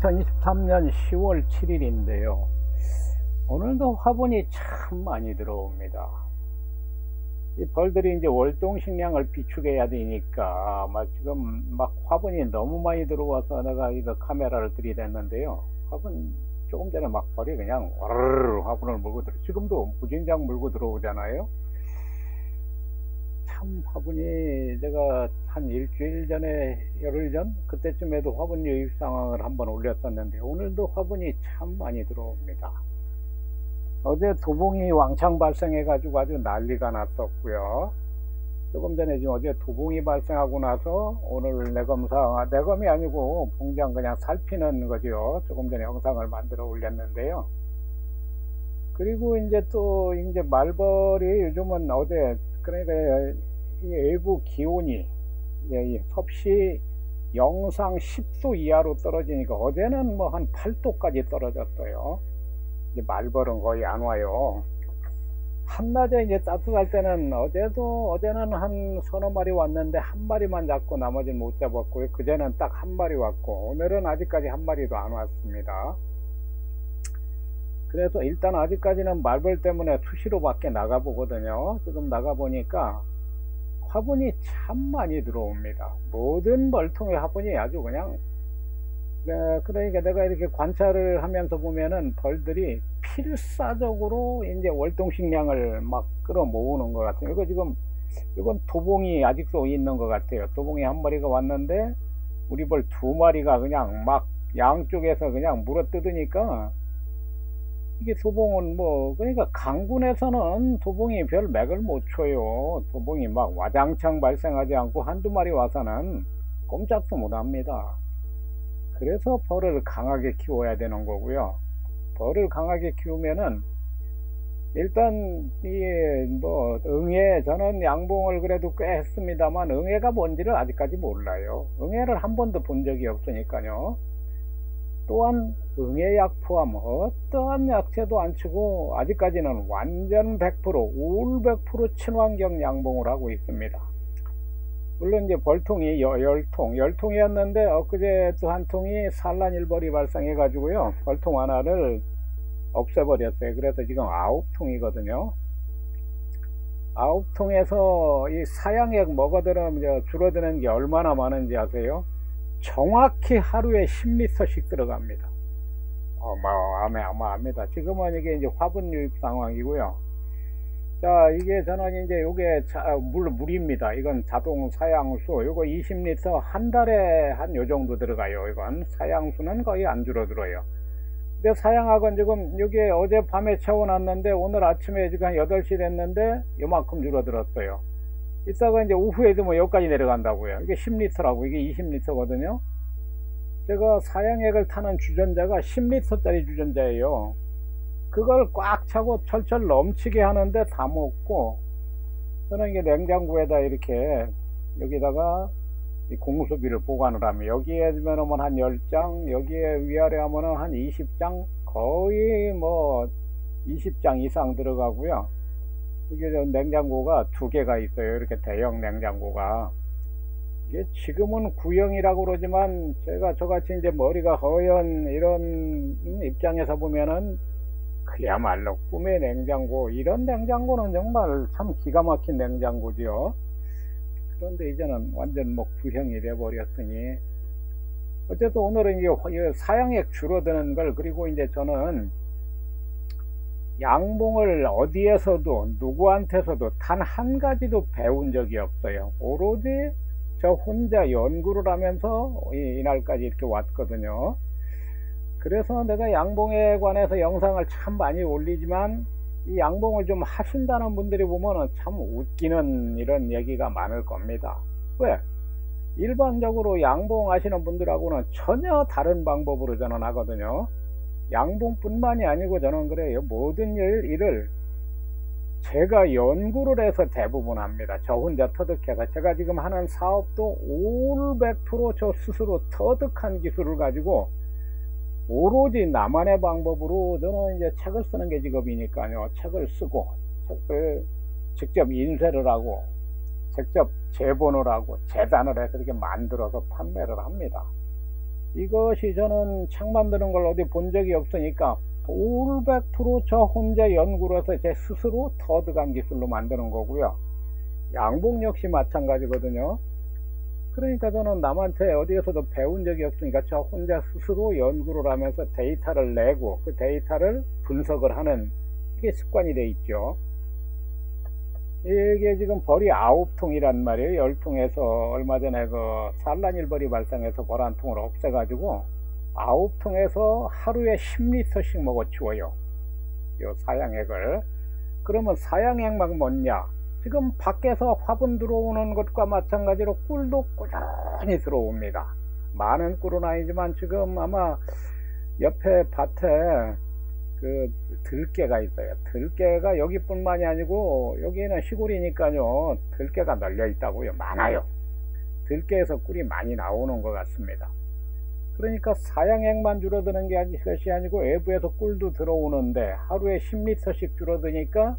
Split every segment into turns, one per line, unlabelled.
2023년 10월 7일인데요. 오늘도 화분이 참 많이 들어옵니다. 이 벌들이 이제 월동 식량을 비축해야 되니까 지금 화분이 너무 많이 들어와서 내가 이거 카메라를 들이댔는데요. 화분 조금 전에 벌이 그냥 와르르 화분을 물고 지금도 무진장 물고 들어오잖아요. 참 화분이 제가 한 일주일 전에 열흘 전 그때쯤에도 화분 유입 상황을 한번 올렸었는데 오늘도 화분이 참 많이 들어옵니다. 어제 도봉이 왕창 발생해 가지고 아주 난리가 났었고요. 조금 전에 지금 어제 도봉이 발생하고 나서 오늘 내검이 아니고 봉장 그냥 살피는 거죠. 조금 전에 영상을 만들어 올렸는데요. 그리고 이제 또 이제 말벌이 요즘은 어제 그러니까 이 외부 기온이 섭씨 영상 10도 이하로 떨어지니까 어제는 한 8도까지 떨어졌어요. 이제 말벌은 거의 안 와요. 한낮에 이제 따뜻할 때는 어제는 한 서너 마리 왔는데 한 마리만 잡고 나머지는 못 잡았고요. 그제는 딱 한 마리 왔고 오늘은 아직까지 한 마리도 안 왔습니다. 그래서 일단 아직까지는 말벌 때문에 수시로 밖에 나가 보거든요. 지금 나가 보니까 화분이 참 많이 들어옵니다. 모든 벌통의 화분이 아주 그냥 그러니까 내가 이렇게 관찰을 하면서 보면은 벌들이 필사적으로 이제 월동 식량을 끌어 모으는 것 같아요. 이건 도봉이 아직도 있는 것 같아요. 도봉이 한 마리가 왔는데 우리 벌 두 마리가 그냥 양쪽에서 그냥 물어 뜯으니까 이게 도봉은 그러니까 강군에서는 도봉이 별 맥을 못 쳐요. 도봉이 와장창 발생하지 않고 한두 마리 와서는 꼼짝도 못 합니다. 그래서 벌을 강하게 키워야 되는 거고요. 벌을 강하게 키우면은 일단 응애, 저는 양봉을 그래도 꽤 했습니다만 응애가 뭔지를 아직까지 몰라요. 응애를 한 번도 본 적이 없으니까요. 또한 응애약 포함 어떠한 약재도 안 치고 아직까지는 완전 100% 올 100% 친환경 양봉을 하고 있습니다. 물론 이제 벌통이 열통이었는데 엊그제 또 한 통이 산란일벌이 발생해 가지고요 벌통 하나를 없애버렸어요. 그래서 지금 9통이거든요 9통에서 이 사양액 먹어들으면 줄어드는 게 얼마나 많은지 아세요? 정확히 하루에 10리터씩 들어갑니다. 어마어마합니다. 지금은 이게 이제 화분 유입 상황이고요. 자, 이게 저는 이제 요게 물입니다. 이건 자동 사양수. 요거 20리터 한 달에 한 요 정도 들어가요. 이건 사양수는 거의 안 줄어들어요. 근데 사양학은 지금 요게 어젯밤에 채워놨는데 오늘 아침에 지금 한 8시 됐는데 요만큼 줄어들었어요. 이따가 이제 오후에도 여기까지 내려간다고요. 이게 10리터라고 이게 20리터거든요. 제가 사양액을 타는 주전자가 10리터짜리 주전자예요. 그걸 꽉 차고 철철 넘치게 하는데 다 먹고 저는 이게 냉장고에다 이렇게 여기다가 이 공수비를 보관을 하면 여기에 주면 한 10장 여기에 위아래 하면은 한 20장 거의 20장 이상 들어가고요. 이게 냉장고가 2개가 있어요. 이렇게 대형 냉장고가 이게 지금은 구형이라고 그러지만 제가 저같이 이제 머리가 허연 이런 입장에서 보면은 그야말로 꿈의 냉장고. 이런 냉장고는 정말 참 기가 막힌 냉장고지요. 그런데 이제는 완전 구형이 돼 버렸으니 어쨌든 오늘은 이제 사양액 줄어드는 걸 그리고 이제 저는 양봉을 어디에서도 누구한테서도 단 한 가지도 배운 적이 없어요. 오로지 저 혼자 연구를 하면서 이날까지 이렇게 왔거든요. 그래서 내가 양봉에 관해서 영상을 참 많이 올리지만 이 양봉을 좀 하신다는 분들이 보면은 참 웃기는 이런 얘기가 많을 겁니다. 왜? 일반적으로 양봉 하시는 분들하고는 전혀 다른 방법으로 저는 하거든요. 양봉뿐만이 아니고 저는 그래요. 모든 일을 제가 연구를 해서 대부분 합니다. 저 혼자 터득해서. 제가 지금 하는 사업도 올 100% 저 스스로 터득한 기술을 가지고 오로지 나만의 방법으로 저는 이제 책을 쓰는 게 직업이니까요. 책을 쓰고 책을 직접 인쇄를 하고 직접 제본을 하고 재단을 해서 이렇게 만들어서 판매를 합니다. 이것이 저는 창 만드는 걸 어디 본 적이 없으니까 올 100%저 혼자 연구를 해서 제 스스로 터득한 기술로 만드는 거고요. 양봉 역시 마찬가지거든요. 그러니까 저는 남한테 어디에서도 배운 적이 없으니까 저 혼자 스스로 연구를 하면서 데이터를 내고 그 데이터를 분석을 하는 이게 습관이 돼 있죠. 이게 지금 벌이 9통이란 말이에요. 10통에서 얼마 전에 그 산란일벌이 발생해서 벌 한 통을 없애가지고 9통에서 하루에 10리터씩 먹어치워요. 요 사양액을. 그러면 사양액만 뭐냐? 지금 밖에서 화분 들어오는 것과 마찬가지로 꿀도 꾸준히 들어옵니다. 많은 꿀은 아니지만 지금 아마 옆에 밭에 그 들깨가 있어요. 들깨가 여기뿐만이 아니고 여기는 시골이니까요 들깨가 널려 있다고요. 많아요. 들깨에서 꿀이 많이 나오는 것 같습니다. 그러니까 사양액만 줄어드는 것이 아니고 외부에서 꿀도 들어오는데 하루에 10리터씩 줄어드니까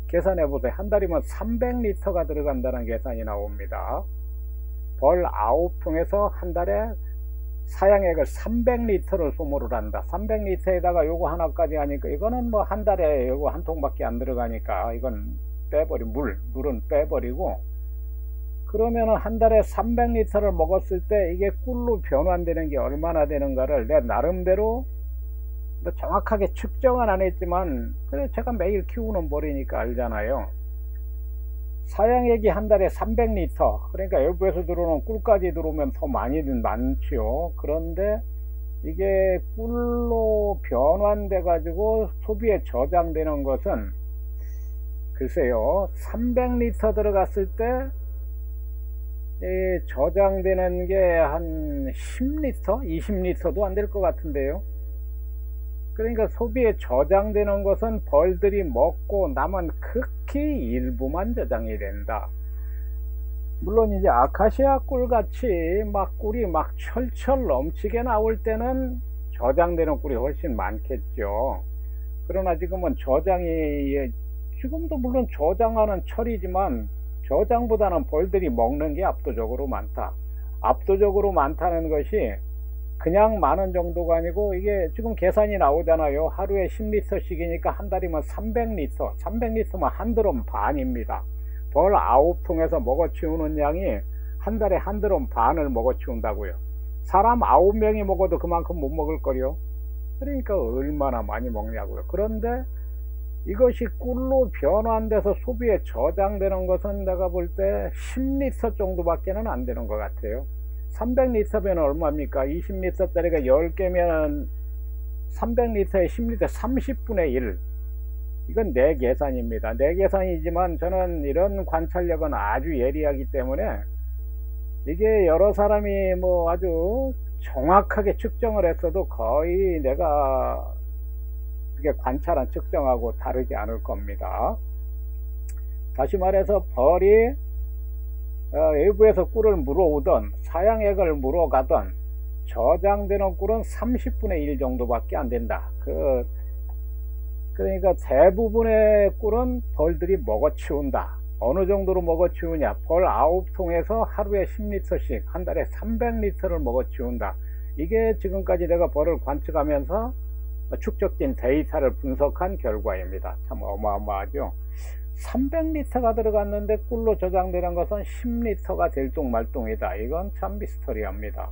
계산해 보세요. 한 달이면 300리터가 들어간다는 계산이 나옵니다. 벌 9통에서 한 달에 사양액을 300리터를 소모를 한다. 300리터에다가 요거 하나까지 하니까 이거는 뭐 한 달에 요거 한 통밖에 안 들어가니까 이건 물은 빼버리고, 그러면은 한 달에 300리터를 먹었을 때 이게 꿀로 변환되는 게 얼마나 되는가를 내 나름대로 뭐 정확하게 측정은 안 했지만 그래 제가 매일 키우는 벌이니까 알잖아요. 사양액이 한 달에 300리터, 그러니까 외부에서 들어오는 꿀까지 들어오면 더 많지요. 그런데 이게 꿀로 변환돼 가지고 소비에 저장되는 것은 글쎄요 300리터 들어갔을 때 저장되는 게 한 10리터 20리터도 안 될 것 같은데요. 그러니까 소비에 저장되는 것은 벌들이 먹고 남은 극히 일부만 저장이 된다. 물론 이제 아카시아 꿀같이 막 꿀이 막 철철 넘치게 나올 때는 저장되는 꿀이 훨씬 많겠죠. 그러나 지금은 지금도 물론 저장하는 철이지만 저장보다는 벌들이 먹는 게 압도적으로 많다. 압도적으로 많다는 것이 그냥 많은 정도가 아니고 이게 지금 계산이 나오잖아요. 하루에 10리터씩이니까 한 달이면 300리터. 300리터면 한 드럼 반입니다. 벌 9통에서 먹어치우는 양이 한 달에 한 드럼 반을 먹어치운다고요. 사람 9명이 먹어도 그만큼 못 먹을 거요. 그러니까 얼마나 많이 먹냐고요. 그런데 이것이 꿀로 변환돼서 소비에 저장되는 것은 내가 볼 때 10리터 정도밖에는 안 되는 것 같아요. 300리터면 얼마입니까? 20리터짜리가 10개면 300리터에 10리터 30분의 1. 이건 내 계산입니다. 내 계산이지만 저는 이런 관찰력은 아주 예리하기 때문에 이게 여러 사람이 뭐 아주 정확하게 측정을 했어도 거의 내가 그게 관찰한 측정하고 다르지 않을 겁니다. 다시 말해서 벌이 외부에서 꿀을 물어오던 사양액을 물어가던 저장되는 꿀은 30분의 1 정도밖에 안 된다. 그러니까 대부분의 꿀은 벌들이 먹어치운다. 어느 정도로 먹어치우냐? 벌 9통에서 하루에 10리터씩 한 달에 300리터를 먹어치운다. 이게 지금까지 내가 벌을 관측하면서 축적된 데이터를 분석한 결과입니다. 참 어마어마하죠. 300리터가 들어갔는데 꿀로 저장되는 것은 10리터가 들뚱말뚱이다. 이건 참 미스터리합니다.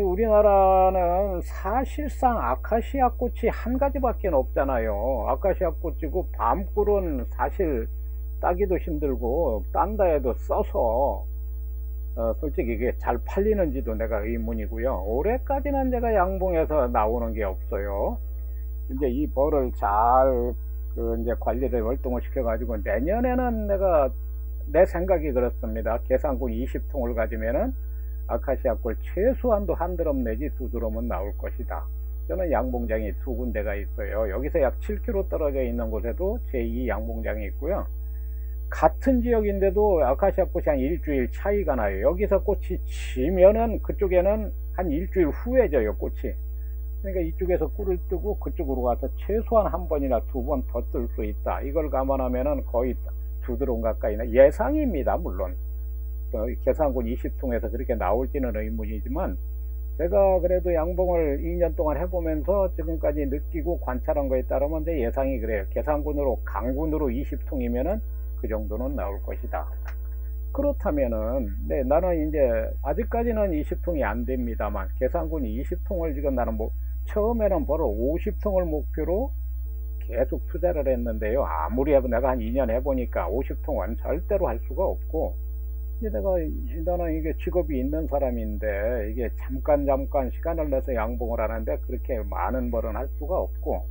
우리나라는 사실상 아카시아 꽃이 한 가지밖에 없잖아요. 아카시아 꽃이고 밤꿀은 사실 따기도 힘들고 딴다 해도 써서 솔직히 이게 잘 팔리는지도 내가 의문이고요. 올해까지는 제가 양봉에서 나오는 게 없어요. 이제 이 벌을 잘 이제 관리를 월동을 시켜가지고 내년에는 내 생각이 그렇습니다. 계산꿀 20통을 가지면은 아카시아 꿀 최소한도 한 드럼 내지 두 드럼은 나올 것이다. 저는 양봉장이 두 군데가 있어요. 여기서 약 7km 떨어져 있는 곳에도 제2 양봉장이 있고요. 같은 지역인데도 아카시아 꽃이 한 일주일 차이가 나요. 여기서 꽃이 지면은 그쪽에는 한 일주일 후에 져요, 꽃이. 그러니까 이쪽에서 꿀을 뜨고 그쪽으로 가서 최소한 한 번이나 두 번 더 뜰 수 있다. 이걸 감안하면은 거의 두 드럼 가까이나 예상입니다. 물론 계산군 20통에서 그렇게 나올지는 의문이지만, 제가 그래도 양봉을 2년 동안 해보면서 지금까지 느끼고 관찰한 거에 따르면 제 예상이 그래요. 계산군으로 강군으로 20통이면은 그 정도는 나올 것이다. 그렇다면은 나는 이제 아직까지는 20통이 안 됩니다만, 계산군이 20통을 지금 나는 처음에는 벌을 50통을 목표로 계속 투자를 했는데요. 아무리 해도 내가 한 2년 해보니까 50통은 절대로 할 수가 없고, 나는 이게 직업이 있는 사람인데 이게 잠깐 시간을 내서 양봉을 하는데 그렇게 많은 벌은 할 수가 없고,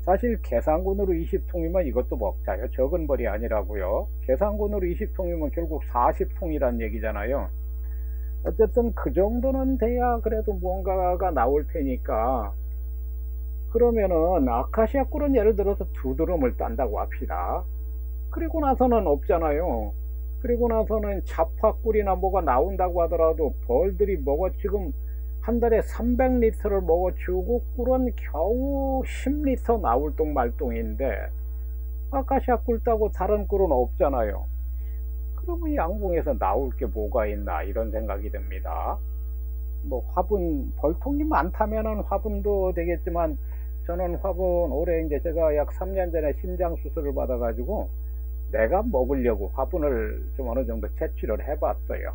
사실 계산군으로 20통이면 이것도 먹자요. 적은 벌이 아니라고요. 계산군으로 20통이면 결국 40통이란 얘기잖아요. 어쨌든 그 정도는 돼야 그래도 뭔가가 나올 테니까, 그러면은 아카시아 꿀은 예를 들어서 2드럼을 딴다고 합시다. 그리고 나서는 없잖아요. 그리고 나서는 자파 꿀이나 뭐가 나온다고 하더라도 벌들이 지금 한 달에 300리터를 먹어치우고 꿀은 겨우 10리터 나올 똥 말똥인데, 아카시아 꿀 따고 다른 꿀은 없잖아요. 그러면 양봉에서 나올 게 뭐가 있나 이런 생각이 듭니다. 화분 벌통이 많다면은 화분도 되겠지만, 저는 화분 올해 이제 제가 약 3년 전에 심장 수술을 받아 가지고 내가 먹으려고 화분을 좀 어느 정도 채취를 해봤어요.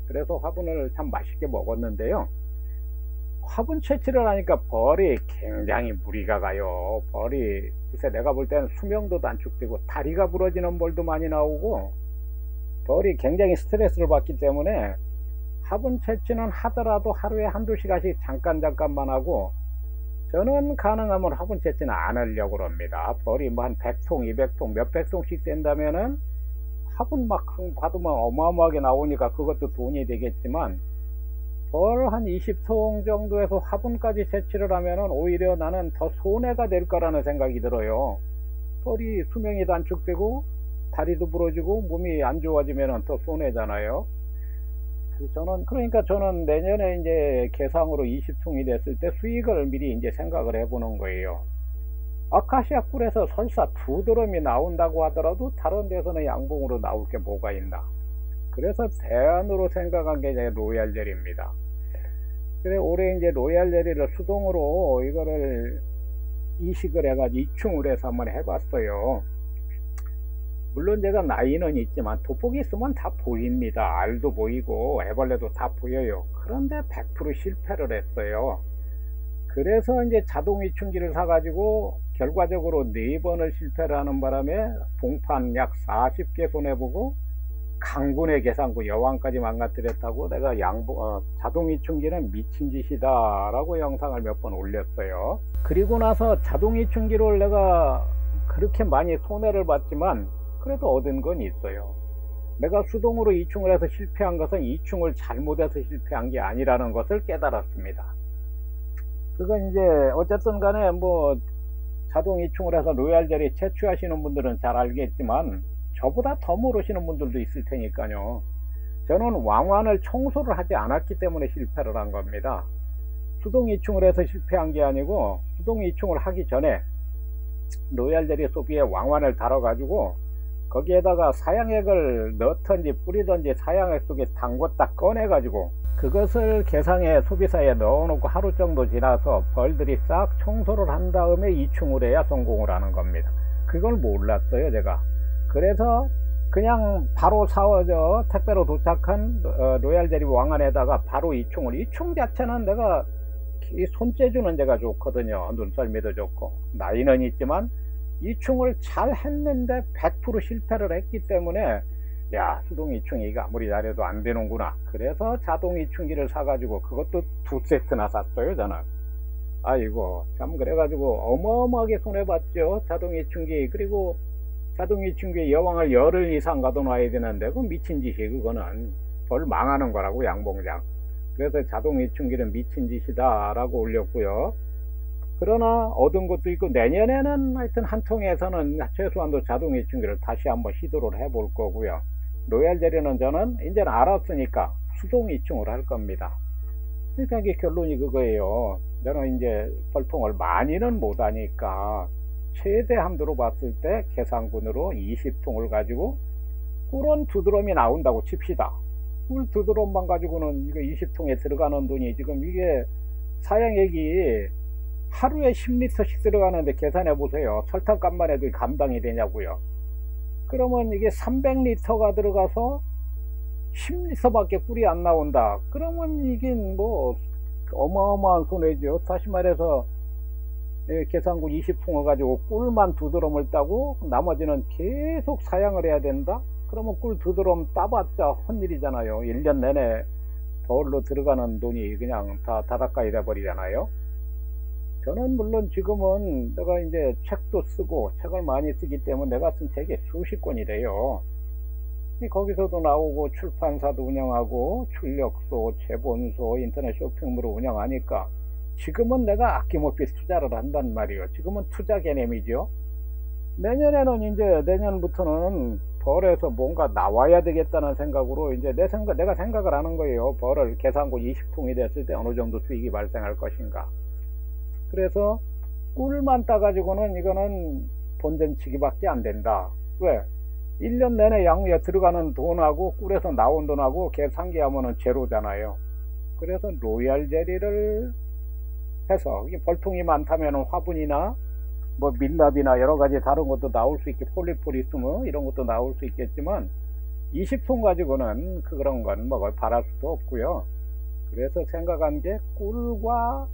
그래서 화분을 참 맛있게 먹었는데요. 화분 채취를 하니까 벌이 굉장히 무리가 가요. 벌이 글쎄 내가 볼 때는 수명도 단축되고 다리가 부러지는 벌도 많이 나오고, 벌이 굉장히 스트레스를 받기 때문에 화분 채취는 하더라도 하루에 한두 시간씩 잠깐만 하고, 저는 가능하면 화분 채취는 안 하려고 합니다. 벌이 한 100통, 200통, 몇백 통씩 된다면은 화분 막 받으면 어마어마하게 나오니까 그것도 돈이 되겠지만, 벌 한 20통 정도에서 화분까지 채취를 하면은 오히려 나는 더 손해가 될 거라는 생각이 들어요. 벌이 수명이 단축되고 다리도 부러지고 몸이 안 좋아지면은 더 손해잖아요. 그러니까 저는 내년에 이제 개상으로 20통이 됐을 때 수익을 미리 이제 생각을 해보는 거예요. 아카시아 꿀에서 설사 2드럼이 나온다고 하더라도 다른 데서는 양봉으로 나올 게 뭐가 있나. 그래서 대안으로 생각한 게 이제 로얄 젤리입니다. 그래 올해 이제 로얄 젤리를 수동으로 이거를 이식을 해가지고 이충을 해서 한번 해봤어요. 물론 제가 나이는 있지만 돋보기 있으면 다 보입니다. 알도 보이고 애벌레도 다 보여요. 그런데 100% 실패를 했어요. 그래서 이제 자동 이충기를 사가지고 결과적으로 4번을 실패를 하는 바람에 봉판 약 40개 손해보고 강군의 계산구 여왕까지 망가뜨렸다고 내가 자동 이충기는 미친 짓이다 라고 영상을 몇 번 올렸어요. 그리고 나서 자동 이충기를 내가 그렇게 많이 손해를 봤지만 그래도 얻은 건 있어요. 내가 수동으로 이충을 해서 실패한 것은 이충을 잘못해서 실패한 게 아니라는 것을 깨달았습니다. 그건 이제 어쨌든 간에 자동 이충을 해서 로얄 젤리 채취하시는 분들은 잘 알겠지만 저보다 더 모르시는 분들도 있을 테니까요. 저는 왕관을 청소를 하지 않았기 때문에 실패를 한 겁니다. 수동 이충을 해서 실패한 게 아니고 수동 이충을 하기 전에 로얄 젤리 소비에 왕관을 달아 가지고 거기에다가 사양액을 넣던지 뿌리던지 사양액 속에 담궜다 꺼내 가지고 그것을 개상에 소비사에 넣어놓고 하루 정도 지나서 벌들이 싹 청소를 한 다음에 이충을 해야 성공을 하는 겁니다. 그걸 몰랐어요 제가. 그래서 그냥 바로 택배로 도착한 로얄 젤리 왕안에다가 바로 이충 자체는 내가 손재주는 제가 좋거든요. 눈썰미도 좋고 나이는 있지만 이충을 잘 했는데 100% 실패를 했기 때문에 야 수동 이충이 이거 아무리 잘해도 안 되는구나. 그래서 자동 이충기를 사가지고 그것도 2세트나 샀어요 저는. 아이고 참 그래가지고 어마어마하게 손해봤죠. 자동 이충기. 그리고 자동 이충기에 여왕을 열흘 이상 가둬놔야 되는데 그 미친 짓이 그거는 벌 망하는 거라고 양봉장. 그래서 자동 이충기는 미친 짓이다 라고 올렸고요. 그러나 얻은 것도 있고 내년에는 하여튼 한 통에서는 최소한도 자동 이충기를 다시 한번 시도를 해볼 거고요. 로얄 젤리는 저는 이제는 알았으니까 수동 이충을 할 겁니다. 그러니까 이게 결론이 그거예요. 저는 이제 벌통을 많이는 못하니까 최대 한도로 봤을 때 계산군으로 20통을 가지고 꿀은 2드럼이 나온다고 칩시다. 꿀 두 드럼만 가지고는 이거 20통에 들어가는 돈이 지금 이게 사양액이 하루에 10리터씩 들어가는데 계산해 보세요. 설탕값만 해도 감당이 되냐고요. 그러면 이게 300리터가 들어가서 10리터밖에 꿀이 안 나온다. 그러면 이게 뭐 어마어마한 손해죠. 다시 말해서 계산구 20통을 가지고 꿀만 두 드럼을 따고 나머지는 계속 사양을 해야 된다. 그러면 꿀 두 드럼 따봤자 헛일이잖아요. 1년 내내 버울로 들어가는 돈이 그냥 다 다닥가이 돼 버리잖아요. 저는 물론 지금은 내가 이제 책도 쓰고 책을 많이 쓰기 때문에 내가 쓴 책이 수십 권이 돼요. 거기서도 나오고 출판사도 운영하고 출력소, 제본소, 인터넷 쇼핑몰을 운영하니까 지금은 내가 아낌없이 투자를 한단 말이에요. 지금은 투자 개념이죠. 내년에는 이제 내년부터는 벌에서 뭔가 나와야 되겠다는 생각으로 이제 내가 생각을 하는 거예요. 벌을 계산고 20통이 됐을 때 어느 정도 수익이 발생할 것인가. 그래서 꿀만 따가지고는 이거는 본전치기밖에 안 된다. 왜? 1년 내내 양에 들어가는 돈하고 꿀에서 나온 돈하고 계산기하면은 제로잖아요. 그래서 로얄 젤리를 해서 이게 벌통이 많다면 화분이나 뭐 밀랍이나 여러 가지 다른 것도 나올 수 있게 폴리포리스무 이런 것도 나올 수 있겠지만 20통 가지고는 그런 건 뭐 바랄 수도 없고요. 그래서 생각한 게 꿀과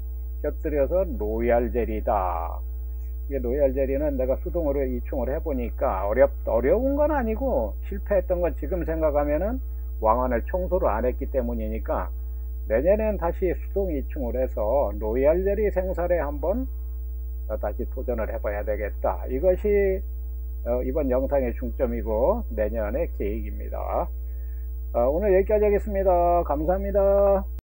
곁들여서 로얄 젤이다. 이게 로얄 젤리는 내가 수동으로 이충을 해보니까 어려운 건 아니고 실패했던 건 지금 생각하면은 왕관을 청소를 안 했기 때문이니까 내년엔 다시 수동 이충을 해서 로얄 젤리 생산에 한번 다시 도전을 해봐야 되겠다. 이것이 이번 영상의 중점이고 내년의 계획입니다. 오늘 여기까지 하겠습니다. 감사합니다.